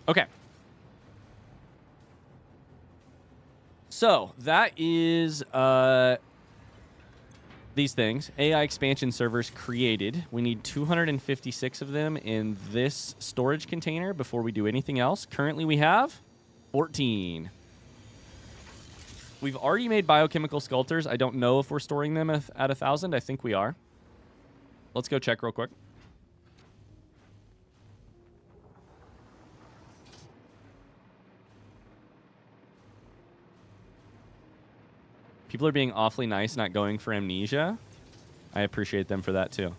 Okay. So that is these things. AI expansion servers created. We need 256 of them in this storage container before we do anything else. Currently we have 14. We've already made biochemical sculptors. I don't know if we're storing them at 1,000. I think we are. Let's go check real quick. People are being awfully nice, not going for amnesia. I appreciate them for that too.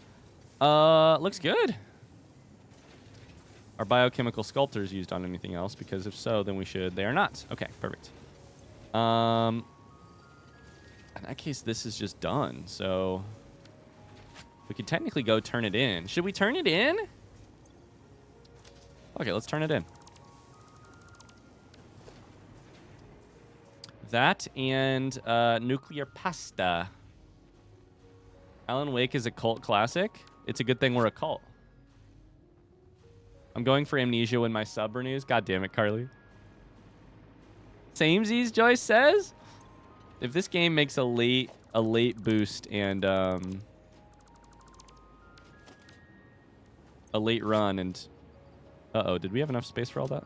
Looks good. Are biochemical sculptors used on anything else? Because if so, then we should. They are not. Okay, perfect. In that case, this is just done. So we could technically go turn it in. Should we turn it in? Okay, let's turn it in. That and nuclear pasta. Alan Wake is a cult classic. It's a good thing we're a cult. I'm going for amnesia when my sub renews. God damn it, Carly. Samesies, Joyce says. If this game makes a late boost and a late run and uh-oh, did we have enough space for all that?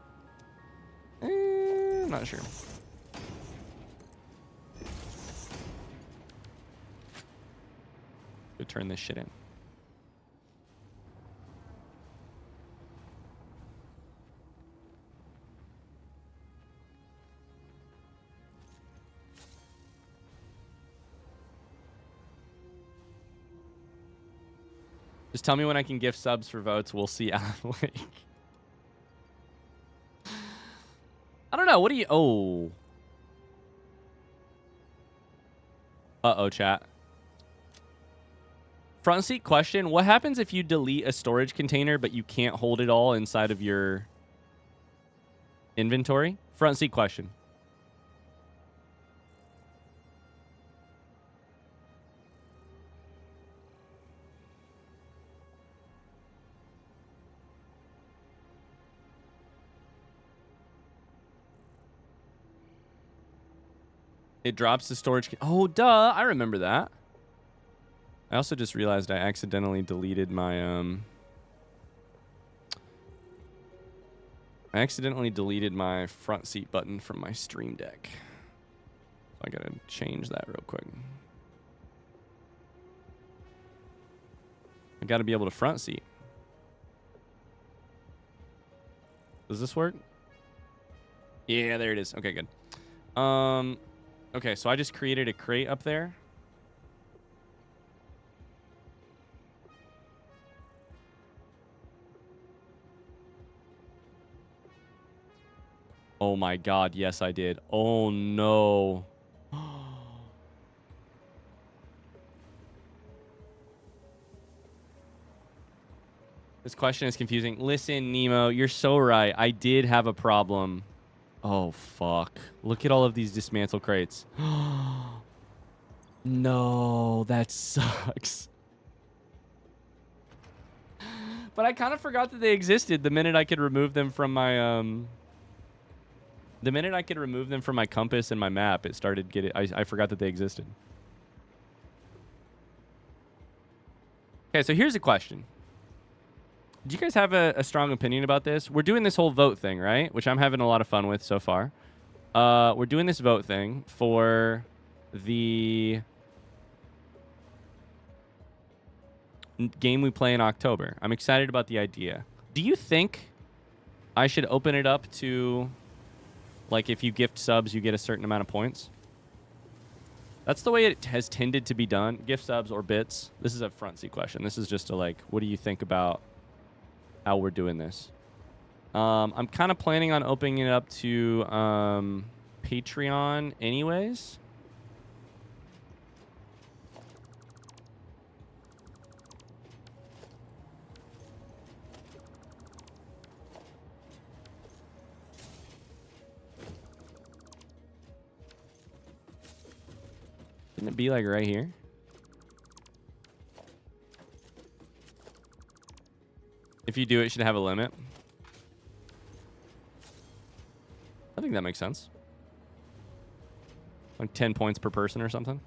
I'm not sure. Go turn this shit in. Just tell me when I can gift subs for votes. We'll see. Alan Wake. I don't know. What do you... Oh. Uh-oh, chat. Front seat question. What happens if you delete a storage container, but you can't hold it all inside of your inventory? Front seat question. It drops the storage. Oh, duh. I remember that. I also just realized I accidentally deleted my front seat button from my Stream Deck. So I gotta change that real quick. I gotta be able to front seat. Does this work? Yeah, there it is. Okay, good. Okay, so I just created a crate up there. Oh my god, yes I did. Oh no. This question is confusing. Listen, Nemo, you're so right. I did have a problem. Oh, fuck. Look at all of these dismantle crates. No, that sucks. But I kind of forgot that they existed the minute I could remove them from my, The minute I could remove them from my compass and my map, it started getting... I forgot that they existed. Okay, so here's a question. Do you guys have a strong opinion about this? We're doing this whole vote thing, right? Which I'm having a lot of fun with so far. We're doing this vote thing for the game we play in October. I'm excited about the idea. Do you think I should open it up to, like, if you gift subs, you get a certain amount of points? That's the way it has tended to be done. Gift subs or bits. This is a front seat question. This is just a, like, what do you think about how we're doing this? I'm kind of planning on opening it up to Patreon anyways. Shouldn't it be like right here? If you do, it should have a limit. I think that makes sense. Like 10 points per person or something.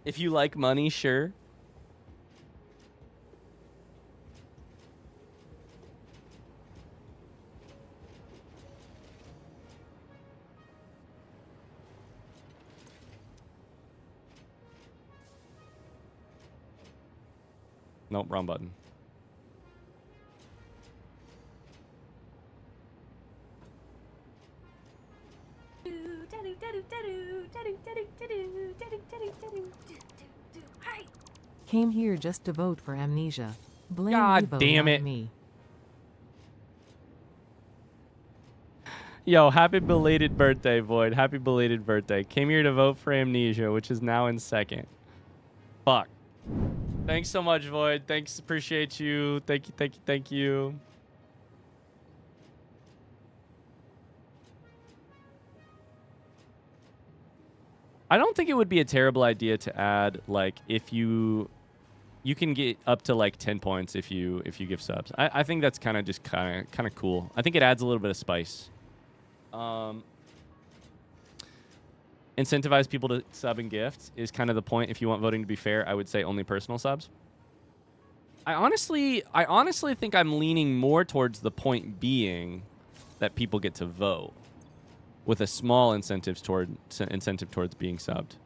If you like money, sure. Nope, wrong button. Came here just to vote for amnesia. Blame God Evo, damn not it. me. Yo, happy belated birthday, Void. Happy belated birthday. Came here to vote for Amnesia, which is now in second. Fuck. Thanks so much, Void. Thanks. Appreciate you. Thank you, thank you, thank you. I don't think it would be a terrible idea to add, like, if you can get up to like 10 points if you give subs. I think that's kind of just kind of cool. I think it adds a little bit of spice. Incentivize people to sub and gift is kind of the point. If you want voting to be fair, I would say only personal subs. I honestly think I'm leaning more towards the point being that people get to vote with a small incentive towards being subbed.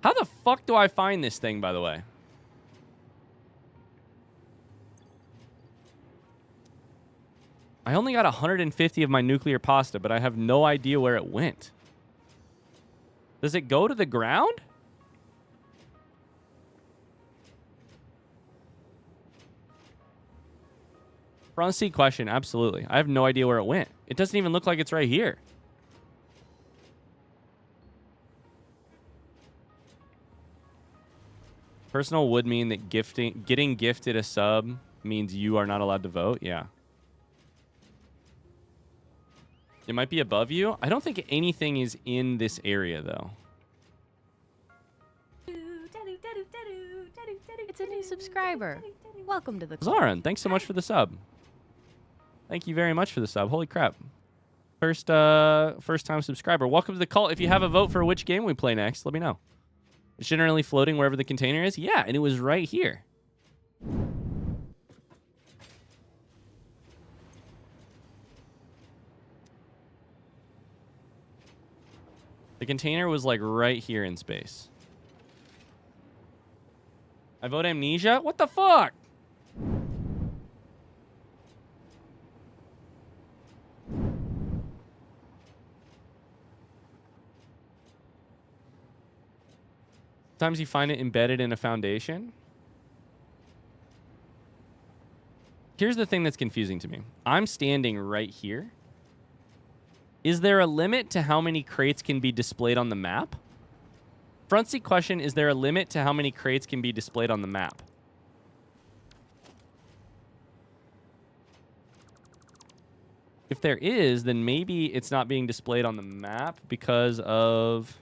How the fuck do I find this thing, by the way? I only got 150 of my nuclear pasta, but I have no idea where it went. Does it go to the ground? Front seat question, absolutely. I have no idea where it went. It doesn't even look like it's right here. Personal would mean that getting gifted a sub means you are not allowed to vote. Yeah. It might be above you. I don't think anything is in this area, though. It's a new subscriber. Welcome to the club. Zoran, thanks so much for the sub. Thank you very much for the sub. Holy crap. First time subscriber. Welcome to the cult. If you have a vote for which game we play next, let me know. It's generally floating wherever the container is. Yeah, and it was right here. The container was like right here in space. I vote amnesia? What the fuck? Sometimes you find it embedded in a foundation. Here's the thing that's confusing to me. I'm standing right here. Is there a limit to how many crates can be displayed on the map? Front seat question, is there a limit to how many crates can be displayed on the map? If there is, then maybe it's not being displayed on the map because of...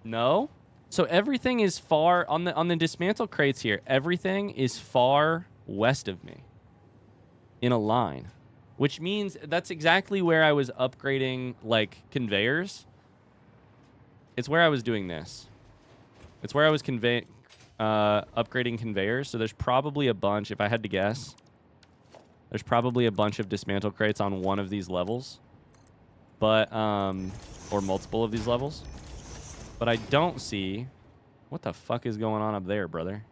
No? So everything is far on the dismantle crates here. Everything is far west of me in a line, which means that's exactly where I was upgrading like conveyors. It's where I was doing this. It's where I was upgrading conveyors. So there's probably a bunch, if I had to guess, there's probably a bunch of dismantle crates on one of these levels, but or multiple of these levels. But I don't see... What the fuck is going on up there, brother?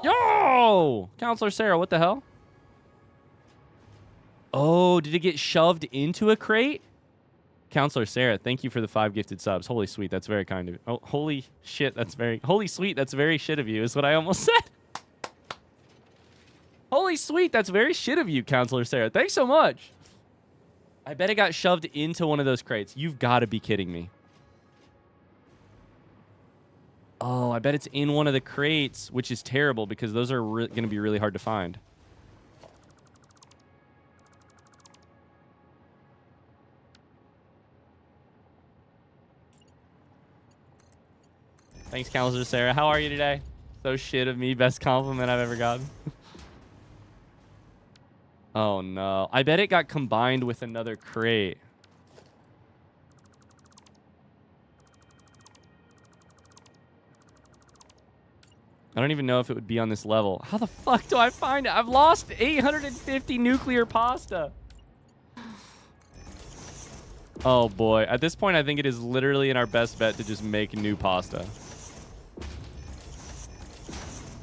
Yo! Counselor Sarah, what the hell? Oh, did it get shoved into a crate? Counselor Sarah, thank you for the 5 gifted subs. Holy sweet, that's very kind of you. Oh, holy shit, that's very... Holy sweet, that's very shit of you, is what I almost said. Holy sweet, that's very shit of you, Counselor Sarah. Thanks so much. I bet it got shoved into one of those crates. You've got to be kidding me. Oh, I bet it's in one of the crates, which is terrible because those are going to be really hard to find. Thanks, Counselor Sarah. How are you today? So shit of me. Best compliment I've ever gotten. Oh, no. I bet it got combined with another crate. I don't even know if it would be on this level. How the fuck do I find it? I've lost 850 nuclear pasta. Oh, boy. At this point, I think it is literally in our best bet to just make new pasta.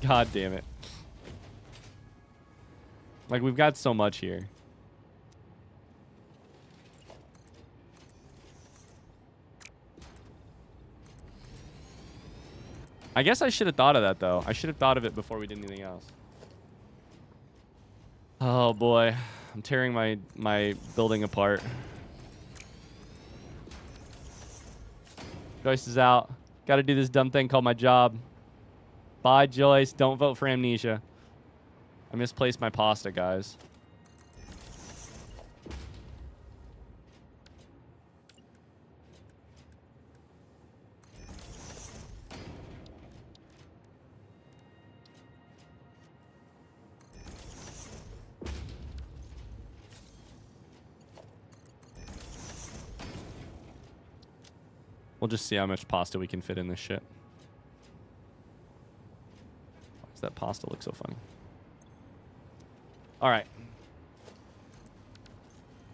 God damn it. Like, we've got so much here. I guess I should have thought of that, though. I should have thought of it before we did anything else. Oh, boy. I'm tearing my building apart. Joyce is out. Got to do this dumb thing called my job. Bye, Joyce. Don't vote for amnesia. I misplaced my pasta, guys. We'll just see how much pasta we can fit in this shit. Why does that pasta look so funny? All right.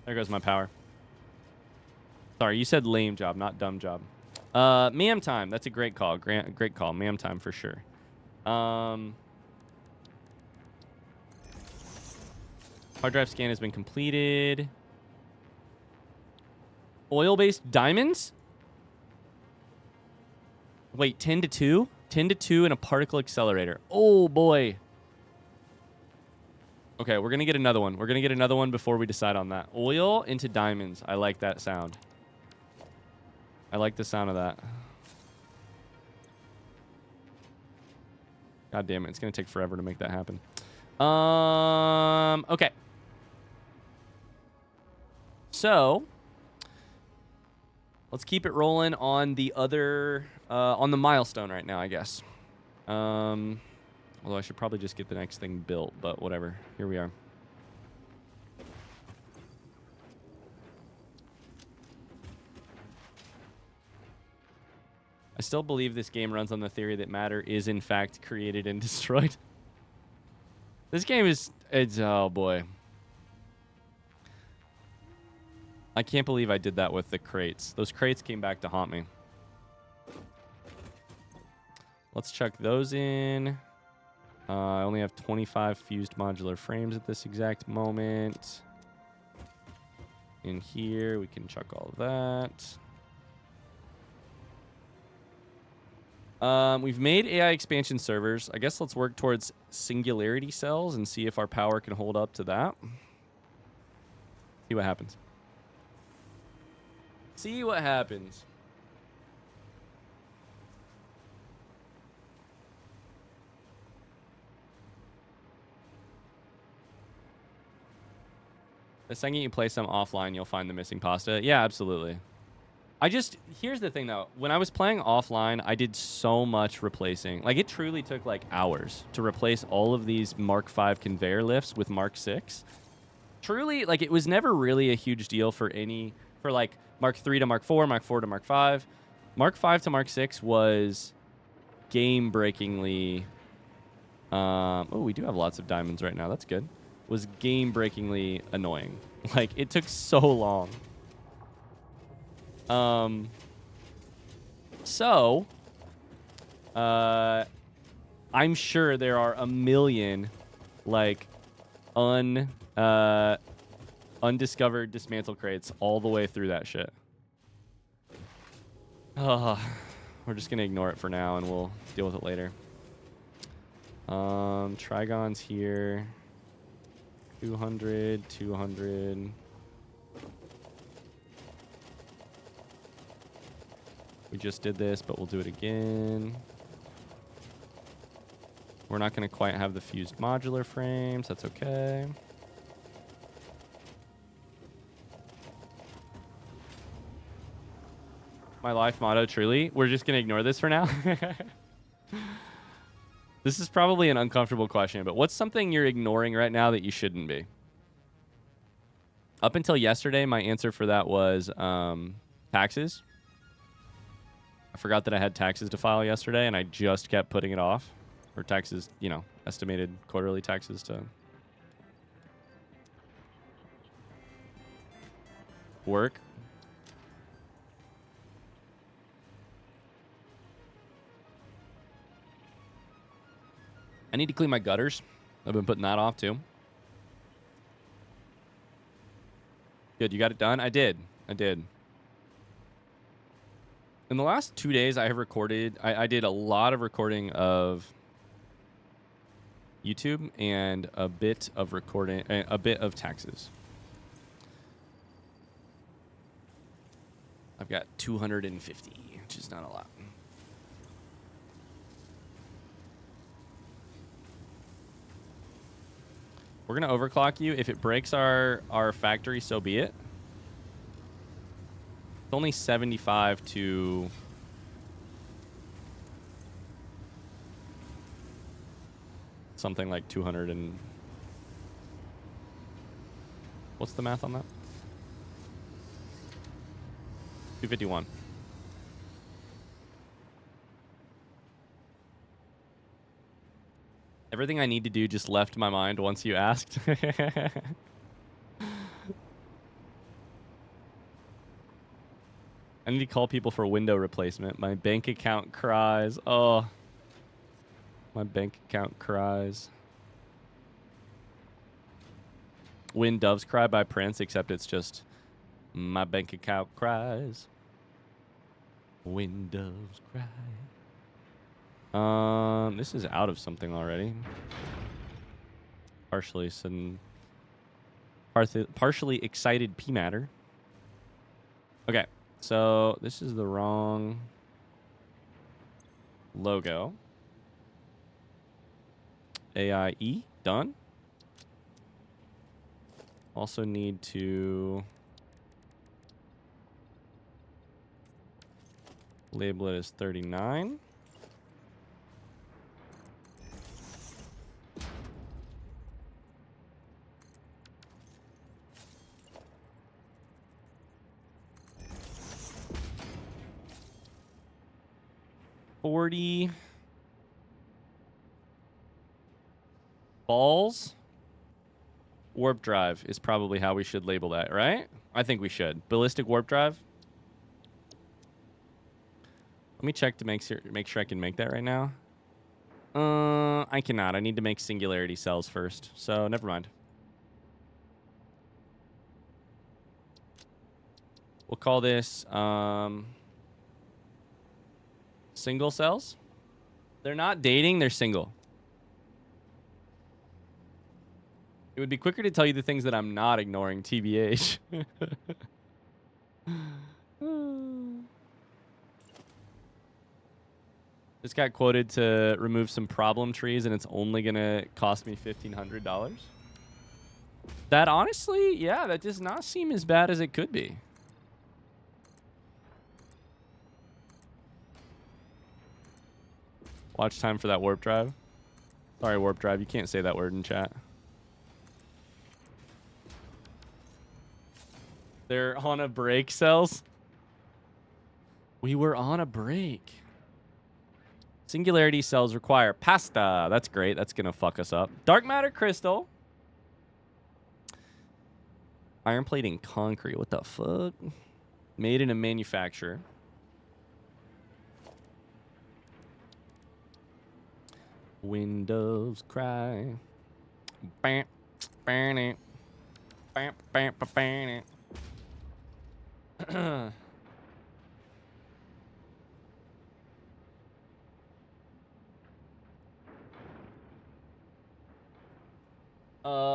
There goes my power. Sorry, you said lame job, not dumb job. Ma'am time. That's a great call. Great call. Ma'am time for sure. Hard drive scan has been completed. Oil-based diamonds? Wait, 10 to 2? 10 to 2 and a particle accelerator. Oh, boy. Okay, we're going to get another one. We're going to get another one before we decide on that. Oil into diamonds. I like that sound. I like the sound of that. God damn it. It's going to take forever to make that happen. Okay. So, let's keep it rolling on the other, on the milestone right now, I guess. Although I should probably just get the next thing built, but whatever. Here we are. I still believe this game runs on the theory that matter is, in fact, created and destroyed. This game is... oh, boy. I can't believe I did that with the crates. Those crates came back to haunt me. Let's chuck those in. I only have 25 fused modular frames at this exact moment. In here, we can chuck all of that. We've made AI expansion servers. I guess let's work towards Singularity Cells and see if our power can hold up to that. See what happens. See what happens. The second you play some offline, you'll find the missing pasta. Yeah, absolutely. Here's the thing though. When I was playing offline, I did so much replacing. Like, it truly took like hours to replace all of these Mark V conveyor lifts with Mark VI. Truly, like, it was never really a huge deal for like Mark III to Mark IV, Mark IV to Mark V. Mark V to Mark VI was game-breakingly... oh, we do have lots of diamonds right now. That's good. Was game-breakingly annoying. Like, it took so long. I'm sure there are a million, like, undiscovered dismantle crates all the way through that shit. We're just gonna ignore it for now and we'll deal with it later. Trigon's here. 200, 200. We just did this, but we'll do it again. We're not going to quite have the fused modular frames. That's okay. My life motto, truly. We're just going to ignore this for now. This is probably an uncomfortable question, but what's something you're ignoring right now that you shouldn't be? Up until yesterday, my answer for that was taxes. I forgot that I had taxes to file yesterday, and I just kept putting it off. Or taxes, you know, estimated quarterly taxes to work. I need to clean my gutters. I've been putting that off too. Good, you got it done? I did. In the last 2 days, I have recorded... I did a lot of recording of YouTube and a bit of recording... a bit of taxes. I've got 250, which is not a lot. We're going to overclock you. If it breaks our factory, so be it. It's only 75 to... something like 200 and... What's the math on that? 251. Everything I need to do just left my mind once you asked. I need to call people for window replacement. My bank account cries. Oh. My bank account cries. When Doves Cry by Prince, except it's just my bank account cries. When doves cry. This is out of something already. Partially excited P matter. Okay, so this is the wrong logo. AIE, done. Also need to label it as 39. Balls. Warp drive is probably how we should label that, right? I think we should. Ballistic warp drive. Let me check to make sure I can make that right now. I cannot. I need to make Singularity Cells first. So never mind. We'll call this single cells. They're not dating, they're single. It would be quicker to tell you the things that I'm not ignoring, TBH. Just got quoted to remove some problem trees, and it's only going to cost me $1,500. That honestly, yeah, that does not seem as bad as it could be. Watch time for that warp drive. Sorry, warp drive. You can't say that word in chat. They're on a break, cells. We were on a break. Singularity cells require pasta. That's great. That's going to fuck us up. Dark matter crystal. Iron plating concrete. What the fuck? Made in a manufacturer. Windows cry. Bam, bam, bam, bam, bam, bam.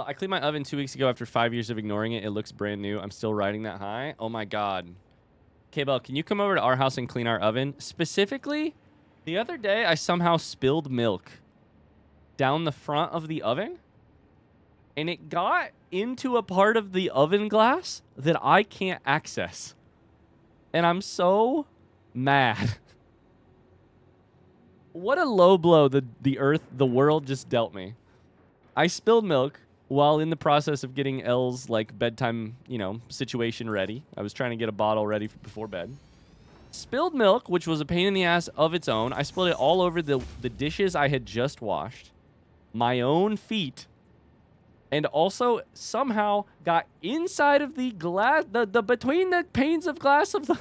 I cleaned my oven 2 weeks ago after 5 years of ignoring it. It looks brand new. I'm still riding that high. Oh my god. K-Bell, can you come over to our house and clean our oven? Specifically, the other day I somehow spilled milk down the front of the oven, and it got into a part of the oven glass that I can't access. And I'm so mad. What a low blow the world just dealt me. I spilled milk while in the process of getting Elle's like bedtime, situation ready. I was trying to get a bottle ready before bed. Spilled milk, which was a pain in the ass of its own. I spilled it all over the dishes I had just washed, my own feet, and also somehow got inside of the glass, the between the panes of glass of the...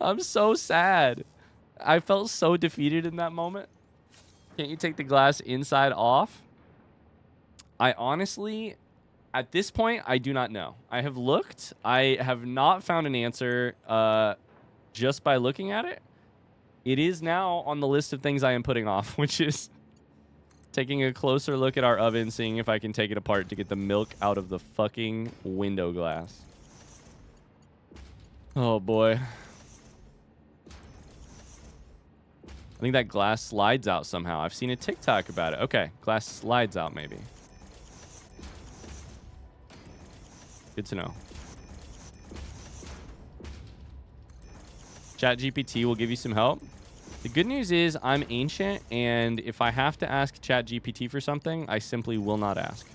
I'm so sad. I felt so defeated in that moment. Can't you take the glass inside off? I honestly, at this point, I do not know. I have looked. I have not found an answer just by looking at it. It is now on the list of things I am putting off, which is taking a closer look at our oven, seeing if I can take it apart to get the milk out of the fucking window glass. Oh, boy. I think that glass slides out somehow. I've seen a TikTok about it. Okay, glass slides out maybe. Good to know. ChatGPT will give you some help. The good news is I'm ancient, and if I have to ask ChatGPT for something, I simply will not ask.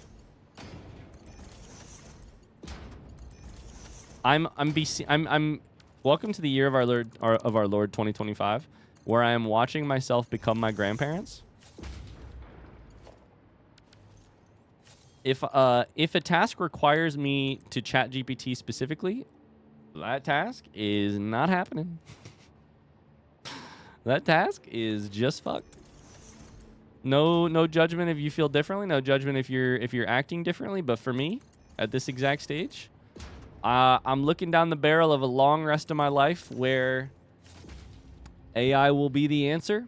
I'm welcome to the year of our Lord 2025, where I am watching myself become my grandparents. If a task requires me to chat GPT specifically, that task is not happening. That task is just fucked. No judgment if you feel differently. No judgment if you're acting differently. But for me, at this exact stage, I'm looking down the barrel of a long rest of my life where AI will be the answer,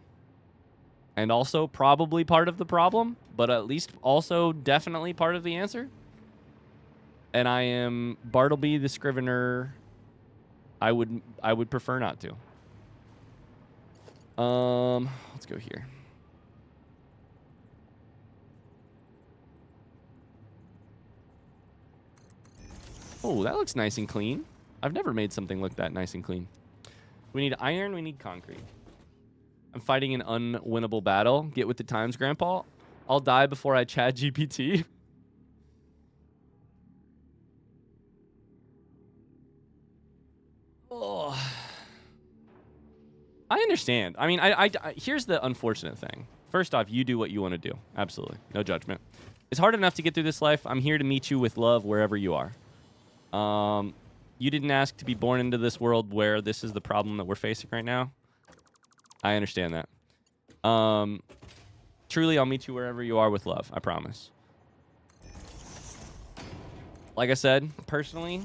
and also probably part of the problem, but at least also definitely part of the answer. And I am Bartleby the Scrivener. I would prefer not to. Let's go here. Oh, that looks nice and clean. I've never made something look that nice and clean. We need iron, we need concrete. I'm fighting an unwinnable battle. Get with the times, Grandpa. I'll die before I chat GPT. Oh. I understand. I mean, I here's the unfortunate thing. First off, you do what you want to do. Absolutely. No judgment. It's hard enough to get through this life. I'm here to meet you with love wherever you are. You didn't ask to be born into this world where this is the problem that we're facing right now. I understand that. Truly, I'll meet you wherever you are with love. I promise. Like I said, personally,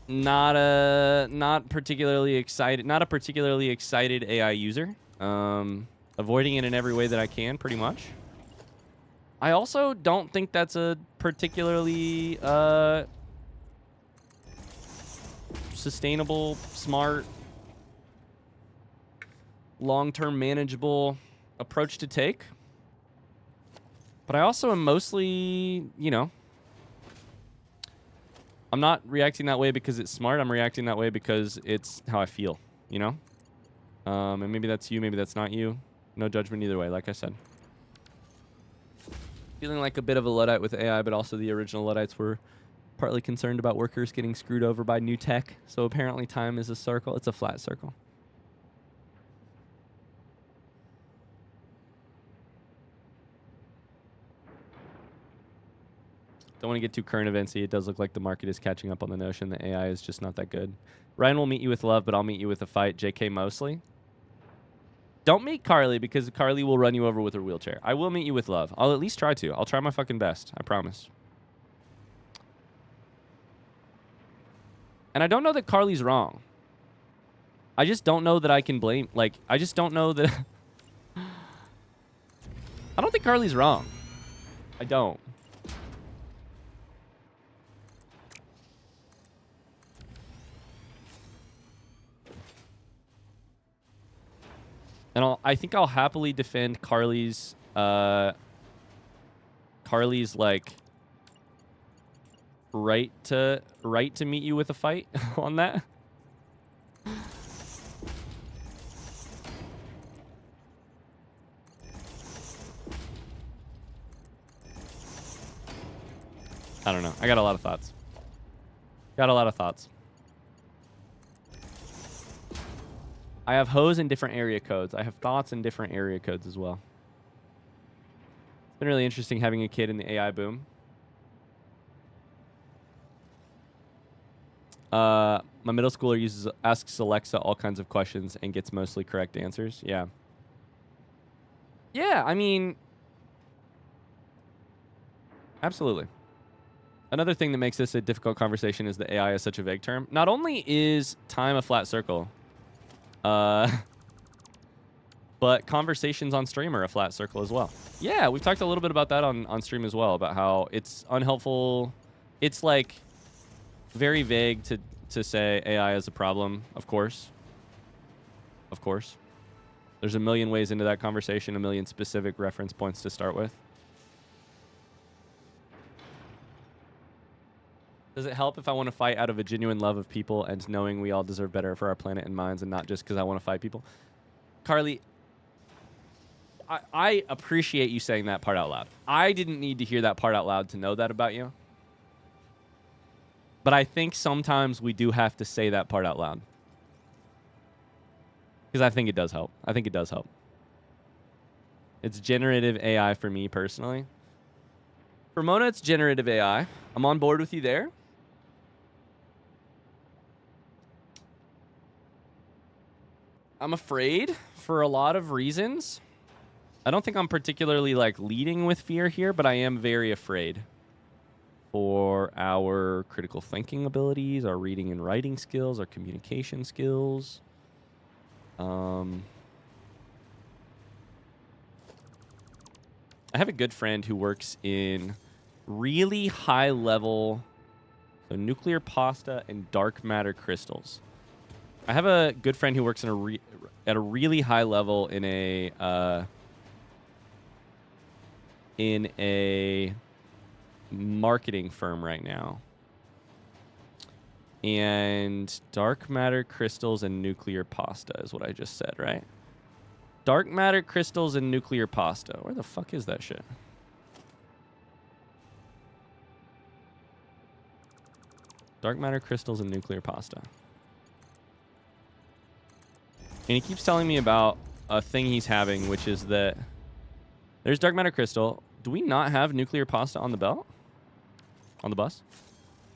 not a particularly excited AI user. Avoiding it in every way that I can, pretty much. I also don't think that's a particularly sustainable, smart, long-term manageable approach to take. But I also am mostly, I'm not reacting that way because it's smart. I'm reacting that way because it's how I feel, And maybe that's you, maybe that's not you. No judgment either way, like I said. Feeling like a bit of a Luddite with AI, but also the original Luddites were partly concerned about workers getting screwed over by new tech. So apparently time is a circle. It's a flat circle. Don't want to get too current eventsy. It does look like the market is catching up on the notion that AI is just not that good. Ryan will meet you with love, but I'll meet you with a fight. JK mostly. Don't meet Carly because Carly will run you over with her wheelchair. I will meet you with love. I'll at least try to. I'll try my fucking best. I promise. And I don't know that Carly's wrong. I just don't know that I can blame... I just don't know that... I don't think Carly's wrong. I don't. And I think I'll happily defend Carly's Carly's like right to meet you with a fight on that. I don't know. I got a lot of thoughts. I have hoes in different area codes. I have thoughts in different area codes as well. It's been really interesting having a kid in the AI boom. My middle schooler asks Alexa all kinds of questions and gets mostly correct answers. Yeah. Yeah, I mean, absolutely. Another thing that makes this a difficult conversation is that AI is such a vague term. Not only is time a flat circle, but conversations on stream are a flat circle as well. Yeah, we've talked a little bit about that on stream as well, about how it's unhelpful. It's like very vague to say AI is a problem, of course. Of course. There's a million ways into that conversation, a million specific reference points to start with. Does it help if I want to fight out of a genuine love of people and knowing we all deserve better for our planet and minds and not just because I want to fight people? Carly, I appreciate you saying that part out loud. I didn't need to hear that part out loud to know that about you. But I think sometimes we do have to say that part out loud. Because I think it does help. It's generative AI for me personally. For Mona, it's generative AI. I'm on board with you there. I'm afraid for a lot of reasons. I don't think I'm particularly like leading with fear here, but I am very afraid for our critical thinking abilities, our reading and writing skills, our communication skills. I have a good friend who works in really high level, so nuclear pasta and dark matter crystals. I have a good friend who works in at a really high level in a marketing firm right now. And dark matter crystals and nuclear pasta is what I just said, right? Dark matter crystals and nuclear pasta. Where the fuck is that shit? Dark matter crystals and nuclear pasta. And he keeps telling me about a thing he's having, which is that there's dark matter crystal. Do we not have nuclear pasta on the belt? On the bus?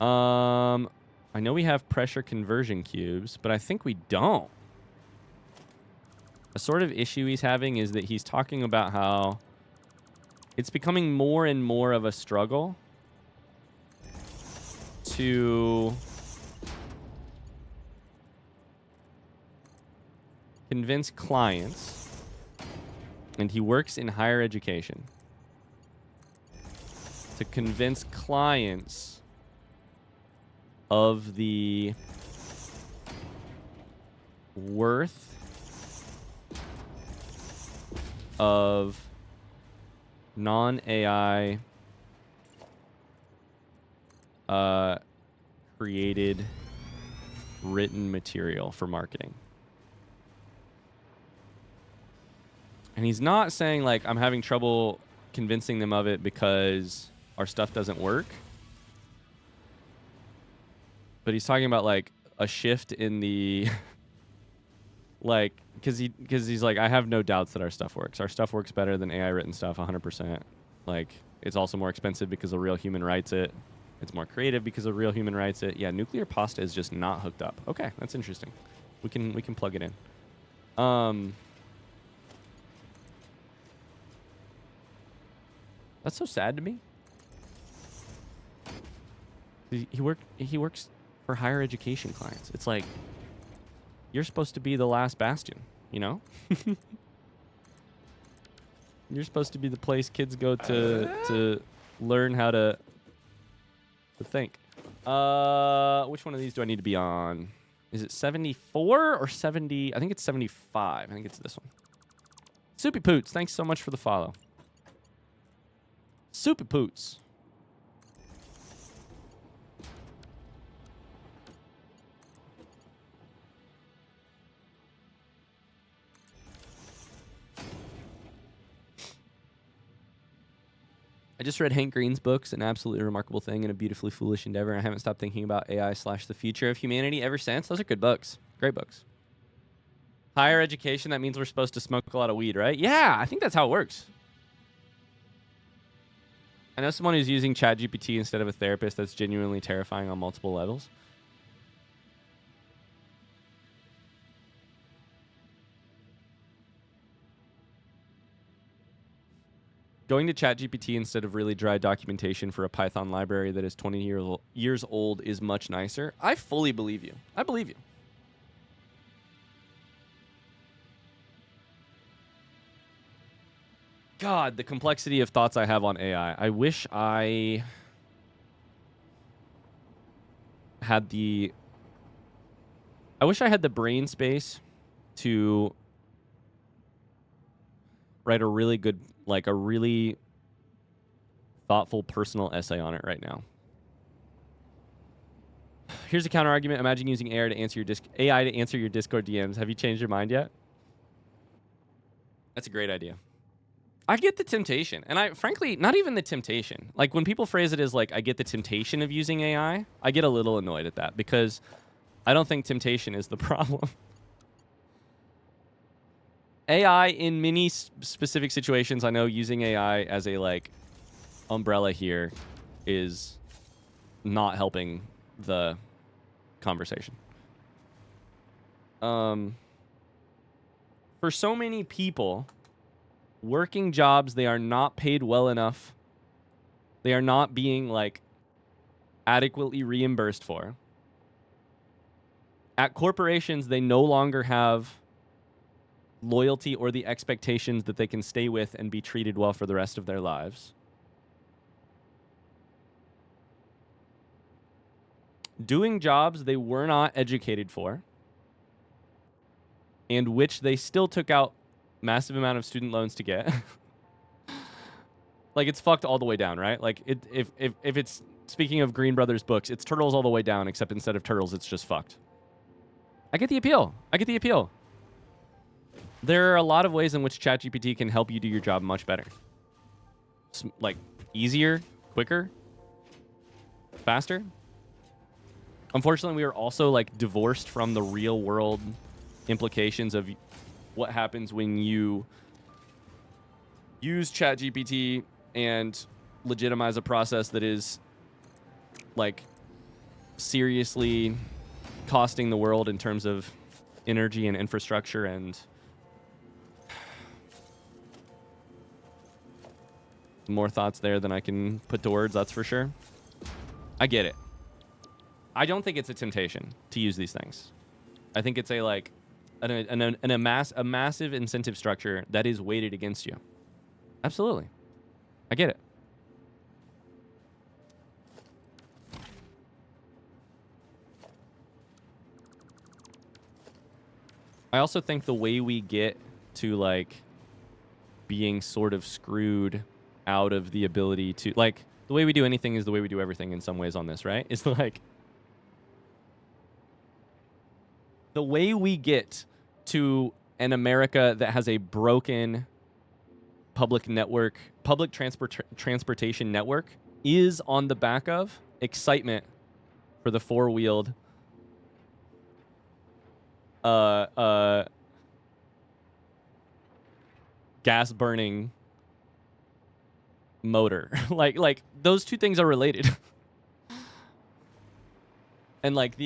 I know we have pressure conversion cubes, but I think we don't. A sort of issue he's having is that he's talking about how it's becoming more and more of a struggle to convince clients, and he works in higher education, to convince clients of the worth of non-AI created written material for marketing. And he's not saying, like, I'm having trouble convincing them of it because our stuff doesn't work. But he's talking about, like, a shift in the... like, because he's like, I have no doubts that our stuff works. Our stuff works better than AI-written stuff, 100%. Like, it's also more expensive because a real human writes it. It's more creative because a real human writes it. Yeah, nuclear pasta is just not hooked up. Okay, that's interesting. We can plug it in. That's so sad to me. He works for higher education clients. It's like, you're supposed to be the last bastion, you know? You're supposed to be the place kids go to learn how to think. Which one of these do I need to be on? Is it 74 or 70? I think it's 75. I think it's this one. Soupy Poots, thanks so much for the follow. Super poots. I just read Hank Green's books, an absolutely remarkable thing and a beautifully foolish endeavor. I haven't stopped thinking about AI/the future of humanity ever since. Those are good books. Great books. Higher education, that means we're supposed to smoke a lot of weed, right? Yeah, I think that's how it works. I know someone who's using ChatGPT instead of a therapist. That's genuinely terrifying on multiple levels. Going to ChatGPT instead of really dry documentation for a Python library that is 20 years old is much nicer. I fully believe you. I believe you. God, the complexity of thoughts I have on AI. I wish I had the brain space to write a really good, like a really thoughtful personal essay on it right now. Here's a counter argument. Imagine using AI to answer your Discord DMs. Have you changed your mind yet? That's a great idea. I get the temptation, and I frankly, not even the temptation. Like when people phrase it as like, I get the temptation of using AI, I get a little annoyed at that because I don't think temptation is the problem. AI in many specific situations, I know using AI as a like umbrella here is not helping the conversation. For so many people, working jobs they are not paid well enough, they are not being like adequately reimbursed for. At corporations, they no longer have loyalty or the expectations that they can stay with and be treated well for the rest of their lives. Doing jobs they were not educated for, and which they still took out massive amount of student loans to get. Like it's fucked all the way down, right? Like if it's, speaking of Green Brothers books, it's turtles all the way down, except instead of turtles, it's just fucked. I get the appeal. There are a lot of ways in which ChatGPT can help you do your job much better. Like easier, quicker, faster. Unfortunately, we are also like divorced from the real world implications of what happens when you use ChatGPT and legitimize a process that is like seriously costing the world in terms of energy and infrastructure and more thoughts there than I can put to words, that's for sure. I get it. I don't think it's a temptation to use these things. I think it's a like a massive incentive structure that is weighted against you. Absolutely. I get it. I also think the way we get to like being sort of screwed out of the ability to like the way we do anything is the way we do everything in some ways on this, right? It's like the way we get to an America that has a broken public transportation network is on the back of excitement for the four-wheeled gas burning motor. like those two things are related. And like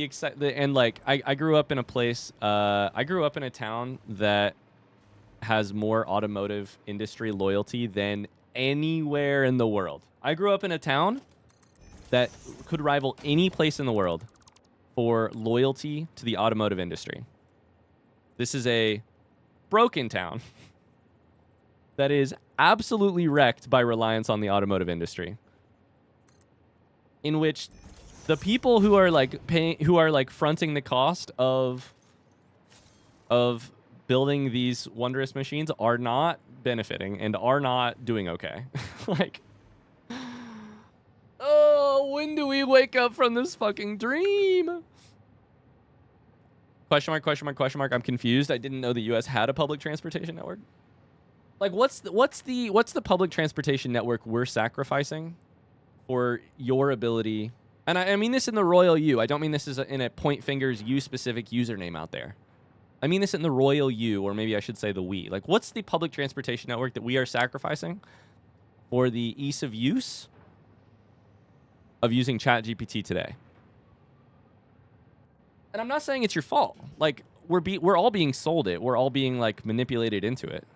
I grew up in a place, I grew up in a town that has more automotive industry loyalty than anywhere in the world. I grew up in a town that could rival any place in the world for loyalty to the automotive industry. This is a broken town that is absolutely wrecked by reliance on the automotive industry, in which the people who are like fronting the cost of building these wondrous machines are not benefiting and are not doing okay. Like we wake up from this fucking dream? Question mark, question mark, question mark. I'm confused. I didn't know the U.S. had a public transportation network. Like, what's the public transportation network we're sacrificing for your ability? And I mean this in the royal you. I don't mean this as in a point fingers you specific username out there. I mean this in the royal you, or maybe I should say the we. Like, what's the public transportation network that we are sacrificing for the ease of use of using ChatGPT today? And I'm not saying it's your fault. Like, we're all being sold it. We're all being, like, manipulated into it.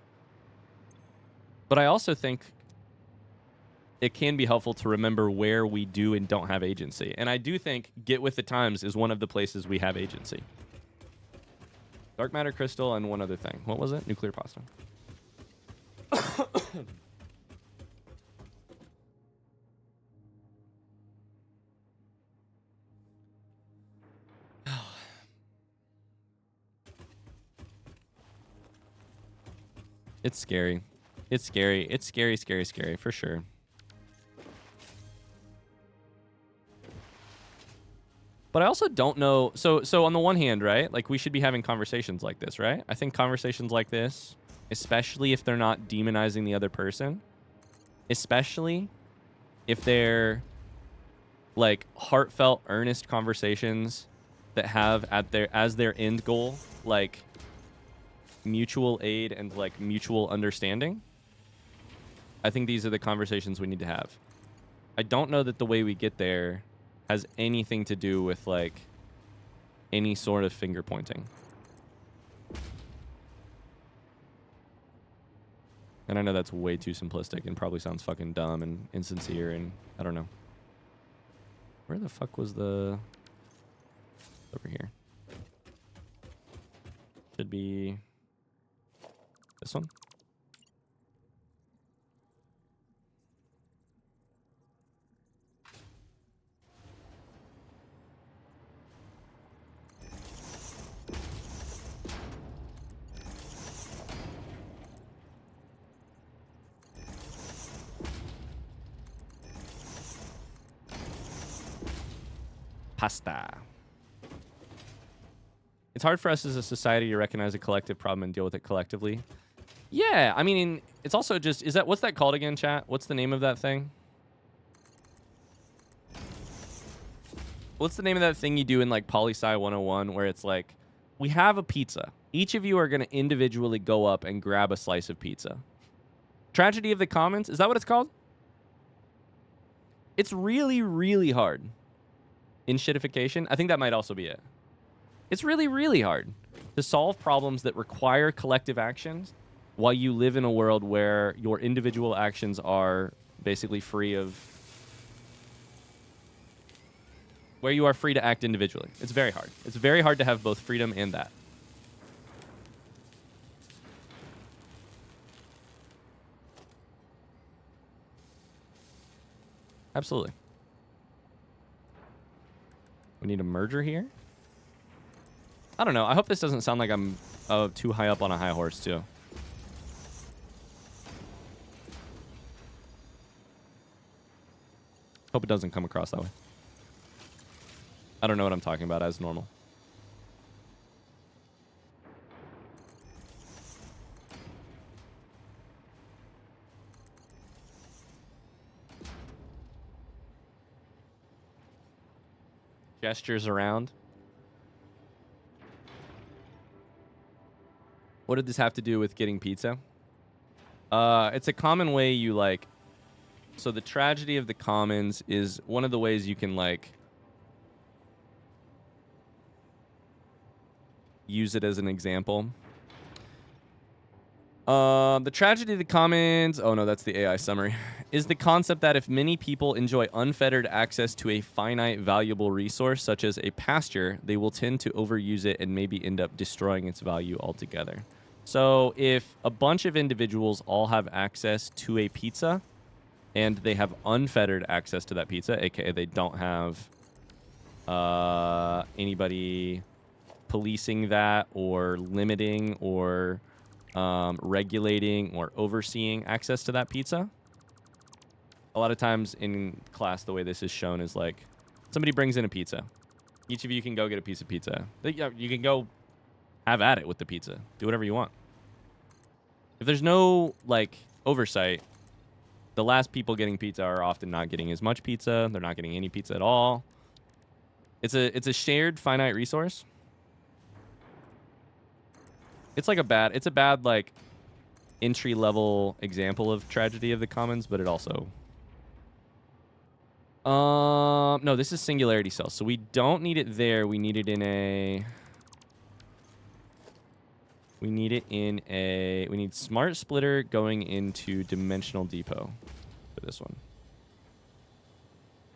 But I also think it can be helpful to remember where we do and don't have agency. And I do think Get With the Times is one of the places we have agency. Dark matter crystal and one other thing. What was it? Nuclear pasta. It's scary. It's scary. It's scary, scary, scary, for sure. But I also don't know. So on the one hand, right? Like, we should be having conversations like this, right? I think conversations like this, especially if they're not demonizing the other person, especially if they're like heartfelt, earnest conversations that have as their end goal, like mutual aid and like mutual understanding. I think these are the conversations we need to have. I don't know that the way we get there has anything to do with like any sort of finger pointing. And I know that's way too simplistic and probably sounds fucking dumb and insincere and I don't know. Where the fuck was the... Over here. Should be this one. Pasta. It's hard for us as a society to recognize a collective problem and deal with it collectively. Yeah, I mean, it's also just, what's that called again, chat? What's the name of that thing? What's the name of that thing you do in like Poli-Sci 101 where it's like, we have a pizza. Each of you are going to individually go up and grab a slice of pizza. Tragedy of the Commons? Is that what it's called? It's really, really hard. In shitification, I think that might also be it. It's really, really hard to solve problems that require collective actions while you live in a world where your individual actions are basically free of... where you are free to act individually. It's very hard. It's very hard to have both freedom and that. Absolutely. We need a merger here. I don't know. I hope this doesn't sound like I'm too high up on a high horse, too. Hope it doesn't come across that way. I don't know what I'm talking about as normal. Gestures around. What did this have to do with getting pizza? It's a common way you like... So the tragedy of the commons is one of the ways you can like... use it as an example. The tragedy of the commons... Oh no, that's the AI summary. Is the concept that if many people enjoy unfettered access to a finite valuable resource, such as a pasture, they will tend to overuse it and maybe end up destroying its value altogether. So if a bunch of individuals all have access to a pizza and they have unfettered access to that pizza, aka they don't have anybody policing that or limiting or regulating or overseeing access to that pizza. A lot of times in class, the way this is shown is like Somebody brings in a pizza. Each of you can go get a piece of pizza. You can go have at it with the pizza. Do whatever you want. If there's no, like, oversight, the last people getting pizza are often not getting as much pizza. They're not getting any pizza at all. It's a shared finite resource. It's like a bad like entry level example of tragedy of the commons, but it also no, this is Singularity Cells. So we don't need it there. We need it in a we need Smart Splitter going into Dimensional Depot for this one.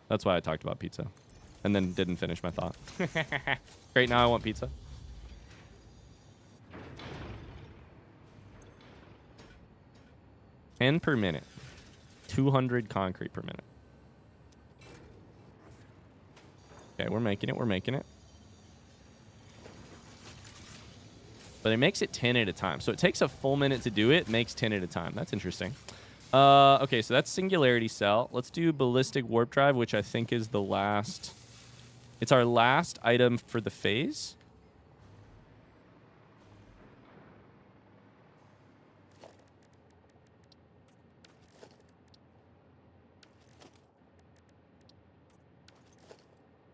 That's why I talked about pizza and then didn't finish my thought. Great, now I want pizza. $10 per minute. 200 concrete per minute. Okay, we're making it. But it makes it 10 at a time. So it takes a full minute to do it, makes 10 at a time. That's interesting. Okay, so that's Singularity Cell. Let's do Ballistic Warp Drive, which I think is the last... It's our last item for the phase.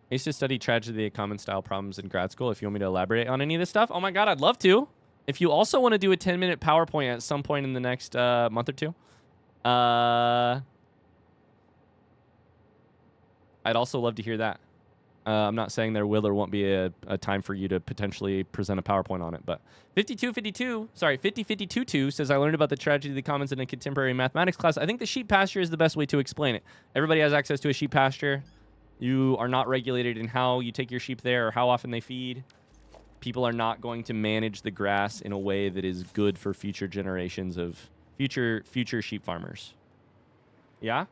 I used to study tragedy of common style problems in grad school. If you want me to elaborate on any of this stuff, oh my god, I'd love to. If you also want to do a 10-minute PowerPoint at some point in the next month or two, I'd also love to hear that. I'm not saying there will or won't be a time for you to potentially present a PowerPoint on it, but 5052 says, I learned about the tragedy of the commons in a contemporary mathematics class. I think the sheep pasture is the best way to explain it. Everybody has access to a sheep pasture. You are not regulated in how you take your sheep there or how often they feed. People are not going to manage the grass in a way that is good for future generations of future sheep farmers. Yeah?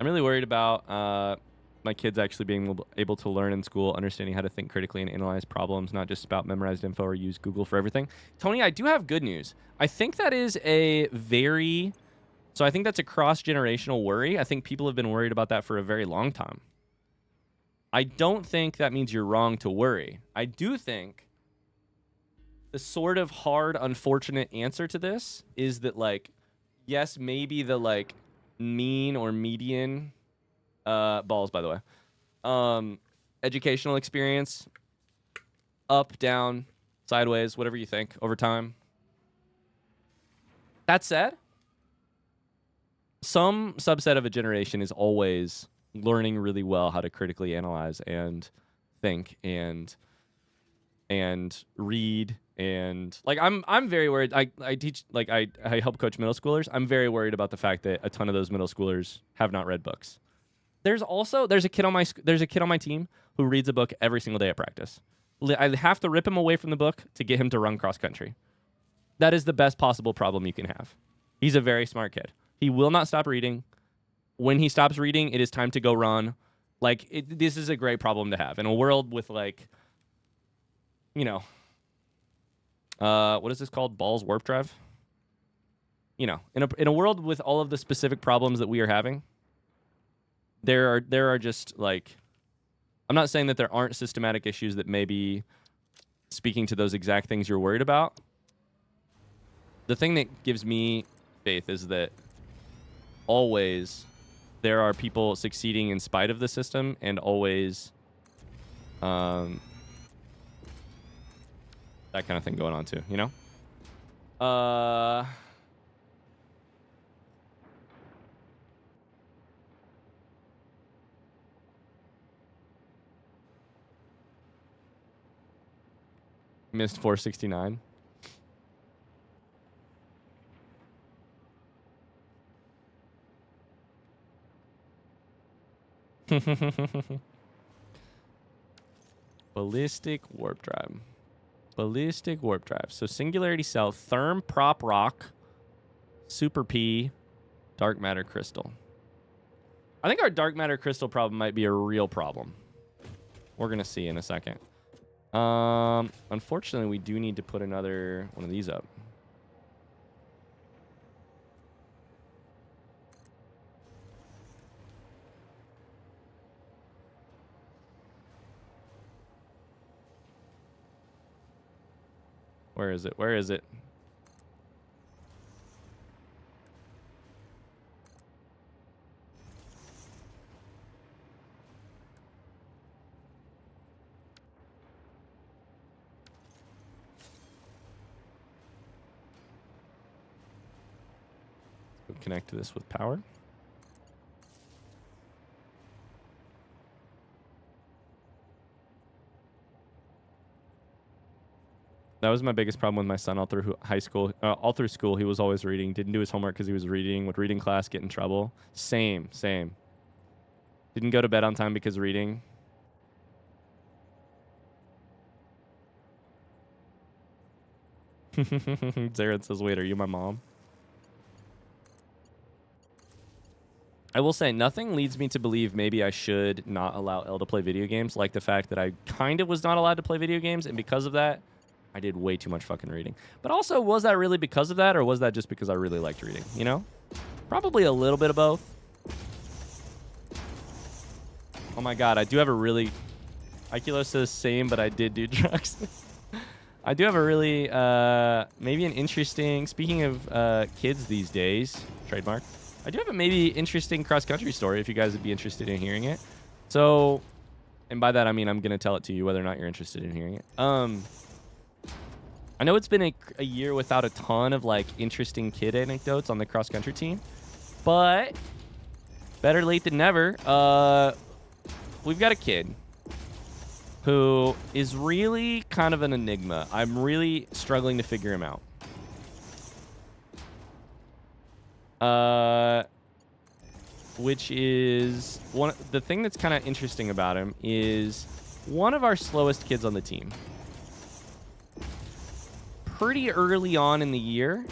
I'm really worried about my kids actually being able to learn in school, understanding how to think critically and analyze problems, not just spout memorized info or use Google for everything. Tony, I do have good news. I think that is a very... So I think that's a cross-generational worry. I think people have been worried about that for a very long time. I don't think that means you're wrong to worry. I do think the sort of hard, unfortunate answer to this is that, like, yes, maybe the, like, mean or median balls, by the way, educational experience, up, down, sideways, whatever you think, over time. That said, some subset of a generation is always learning really well how to critically analyze and think and read. And like I'm very worried. I teach, like, I help coach middle schoolers. I'm very worried about the fact that a ton of those middle schoolers have not read books. There's a kid on my team who reads a book every single day at practice. I have to rip him away from the book to get him to run cross country. That is the best possible problem you can have. He's a very smart kid. He will not stop reading. When he stops reading, it is time to go run. Like, this is a great problem to have in a world with, like, you know, what is this called? Balls warp drive? You know, in a world with all of the specific problems that we are having, there are just, like, I'm not saying that there aren't systematic issues that may be speaking to those exact things you're worried about. The thing that gives me faith is that always there are people succeeding in spite of the system, and always that kind of thing going on too, you know? Missed 469. Ballistic warp drive. Ballistic warp drive. So Singularity Cell, Therm, Prop Rock, Super P, Dark Matter Crystal. I think our Dark Matter Crystal problem might be a real problem. We're going to see in a second. Unfortunately, we do need to put another one of these up. Where is it? Where is it? We'll connect this with power. That was my biggest problem with my son all through high school. All through school, he was always reading. Didn't do his homework because he was reading. Would reading class get in trouble. Same. Didn't go to bed on time because reading. Zared says, wait, are you my mom? I will say, nothing leads me to believe maybe I should not allow Elle to play video games, like the fact that I kind of was not allowed to play video games, and because of that, I did way too much fucking reading. But also, was that really because of that, or was that just because I really liked reading, you know? Probably a little bit of both. Oh my god, I do have a really... Ikulo says same, but I did do drugs. I do have a really, maybe an interesting... Speaking of kids these days, trademark, I do have a maybe interesting cross-country story if you guys would be interested in hearing it. So, and by that I mean I'm going to tell it to you whether or not you're interested in hearing it. I know it's been a year without a ton of, like, interesting kid anecdotes on the cross-country team, but better late than never. We've got a kid who is really kind of an enigma. I'm really struggling to figure him out. Which is the thing that's kind of interesting about him is one of our slowest kids on the team. Pretty early on in the year,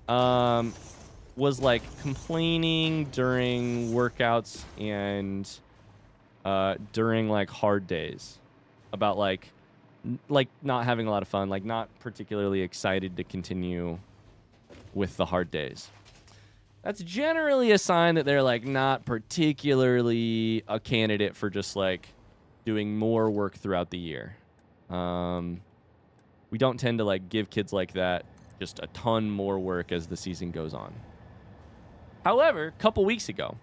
was like complaining during workouts and during like hard days about like not having a lot of fun, like not particularly excited to continue with the hard days. That's generally a sign that they're like not particularly a candidate for just like doing more work throughout the year. We don't tend to like give kids like that just a ton more work as the season goes on. However, a couple weeks ago,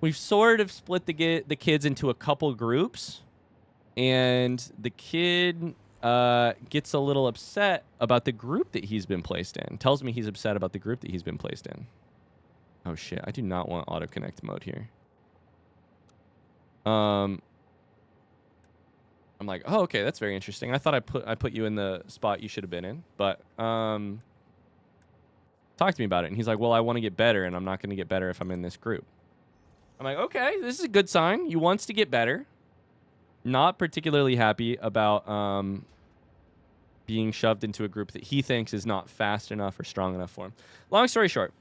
we've sort of split the kids into a couple groups, and the kid gets a little upset about the group that he's been placed in. Tells me he's upset about the group that he's been placed in. Oh shit, I do not want auto connect mode here. I'm like, oh, okay, that's very interesting. I thought I put you in the spot you should have been in, but talk to me about it. And he's like, well, I want to get better, and I'm not going to get better if I'm in this group. I'm like, okay, this is a good sign. He wants to get better. Not particularly happy about being shoved into a group that he thinks is not fast enough or strong enough for him. Long story short,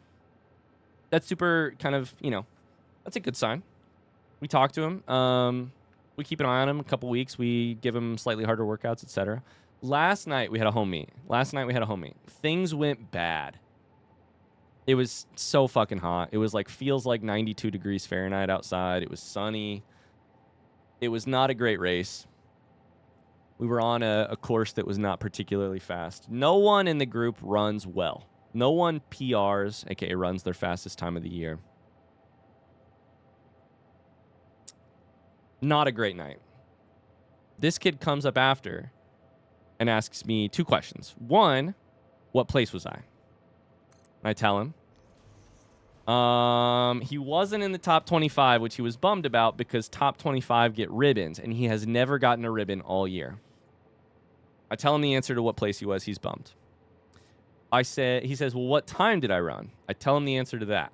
that's super kind of, that's a good sign. We talk to him. We keep an eye on him a couple weeks. We give him slightly harder workouts, etc. Last night we had a home meet. Things went bad. It was so fucking hot. It was like, feels like 92 degrees Fahrenheit outside. It was sunny. It was not a great race. We were on a course that was not particularly fast. No one in the group runs well. No one PRs, aka runs their fastest time of the year. Not a great night. This kid comes up after and asks me two questions. One, what place was I? And I tell him. He wasn't in the top 25, which he was bummed about because top 25 get ribbons, and he has never gotten a ribbon all year. I tell him the answer to what place he was. He's bummed. He says, well, what time did I run? I tell him the answer to that.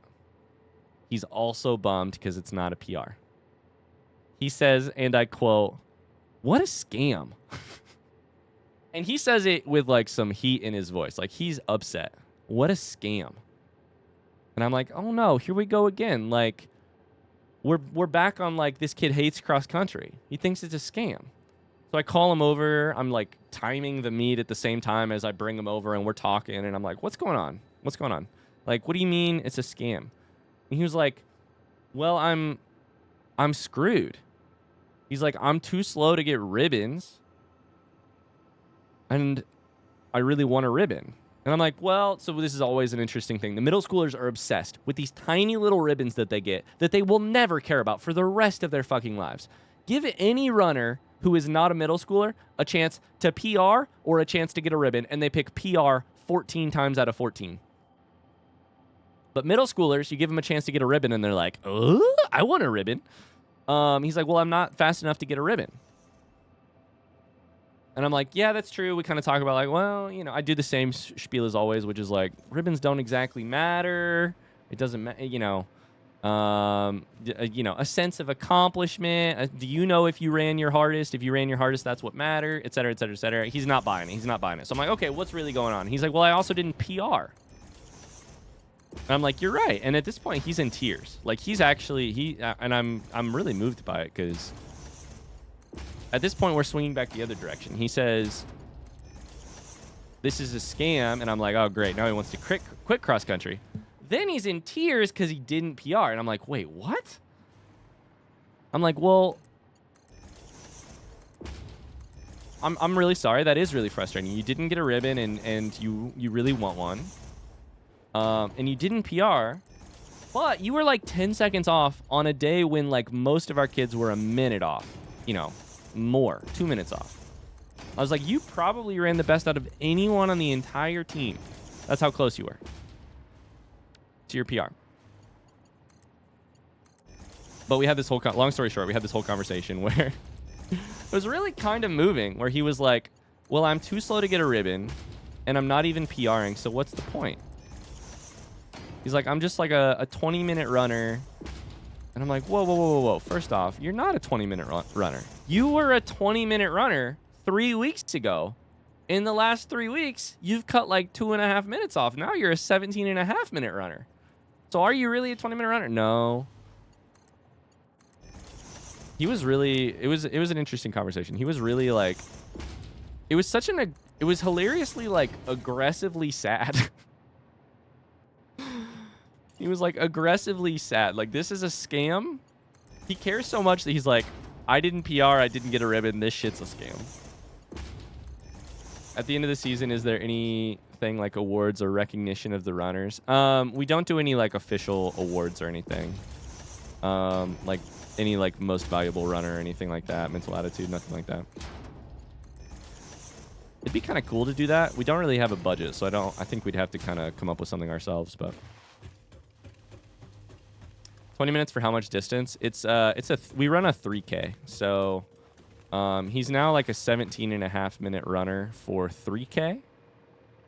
He's also bummed because it's not a PR. He says, and I quote, what a scam. And he says it with like some heat in his voice. Like he's upset. What a scam. And I'm like, oh no, here we go again. Like, we're back on like this kid hates cross country. He thinks it's a scam. So I call him over. I'm like timing the meet at the same time as I bring him over, and we're talking. And I'm like, "What's going on? What's going on? Like, what do you mean it's a scam?" And he was like, "Well, I'm screwed." He's like, "I'm too slow to get ribbons, and I really want a ribbon." And I'm like, well, so this is always an interesting thing. The middle schoolers are obsessed with these tiny little ribbons that they get that they will never care about for the rest of their fucking lives. Give any runner who is not a middle schooler a chance to PR or a chance to get a ribbon, and they pick PR 14 times out of 14. But middle schoolers, you give them a chance to get a ribbon, and they're like, "Oh, I want a ribbon." He's like, "Well, I'm not fast enough to get a ribbon." And I'm like, "Yeah, that's true." We kind of talk about like, well, you know, I do the same spiel as always, which is like, ribbons don't exactly matter. It doesn't matter, you know, a sense of accomplishment. Do you know if you ran your hardest? If you ran your hardest, that's what mattered, et cetera, et cetera, et cetera. He's not buying it. He's not buying it. So I'm like, okay, what's really going on? He's like, well, I also didn't PR. And I'm like, you're right. And at this point, he's in tears. Like he's actually, and I'm really moved by it because at this point, we're swinging back the other direction. He says, this is a scam. And I'm like, oh, great. Now he wants to quit cross country. Then he's in tears because he didn't PR. And I'm like, wait, what? I'm like, well, I'm really sorry. That is really frustrating. You didn't get a ribbon and you really want one. And you didn't PR. But you were like 10 seconds off on a day when like most of our kids were a minute off. You know. More 2 minutes off. I was like, you probably ran the best out of anyone on the entire team. That's how close you were to your PR. But we had this whole long story short, we had this whole conversation where it was really kind of moving, where he was like, well, I'm too slow to get a ribbon and I'm not even PRing, so what's the point? He's like, I'm just like a 20-minute runner. And I'm like, whoa. First off, you're not a 20-minute runner. You were a 20-minute runner 3 weeks ago. In the last 3 weeks, you've cut like 2.5 minutes off. Now you're a 17.5-minute runner. So are you really a 20-minute runner? No. He was really, it was an interesting conversation. He was really like, it was hilariously like aggressively sad. He was like aggressively sad. Like, this is a scam. He cares so much that he's like, I didn't PR, I didn't get a ribbon. This shit's a scam. At the end of the season, is there anything like awards or recognition of the runners? We don't do any like official awards or anything. Like any like most valuable runner or anything like that. Mental attitude, nothing like that. It'd be kind of cool to do that. We don't really have a budget, so I think we'd have to kind of come up with something ourselves, but 20 minutes for how much distance? We run a 3K. So he's now like a 17.5-minute runner for 3K,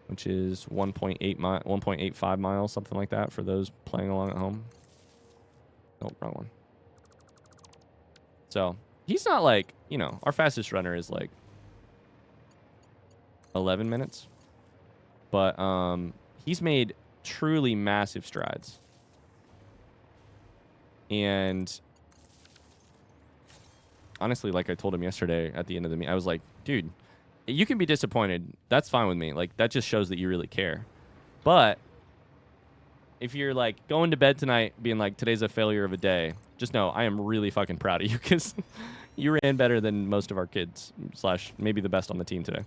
which is 1.85 miles, something like that for those playing along at home. Nope, wrong one. So he's not like, you know, our fastest runner is like 11 minutes. But he's made truly massive strides. And honestly, like I told him yesterday at the end of the meet, I was like, dude, you can be disappointed. That's fine with me. Like, that just shows that you really care. But if you're like going to bed tonight being like, today's a failure of a day, just know I am really fucking proud of you because you ran better than most of our kids / maybe the best on the team today.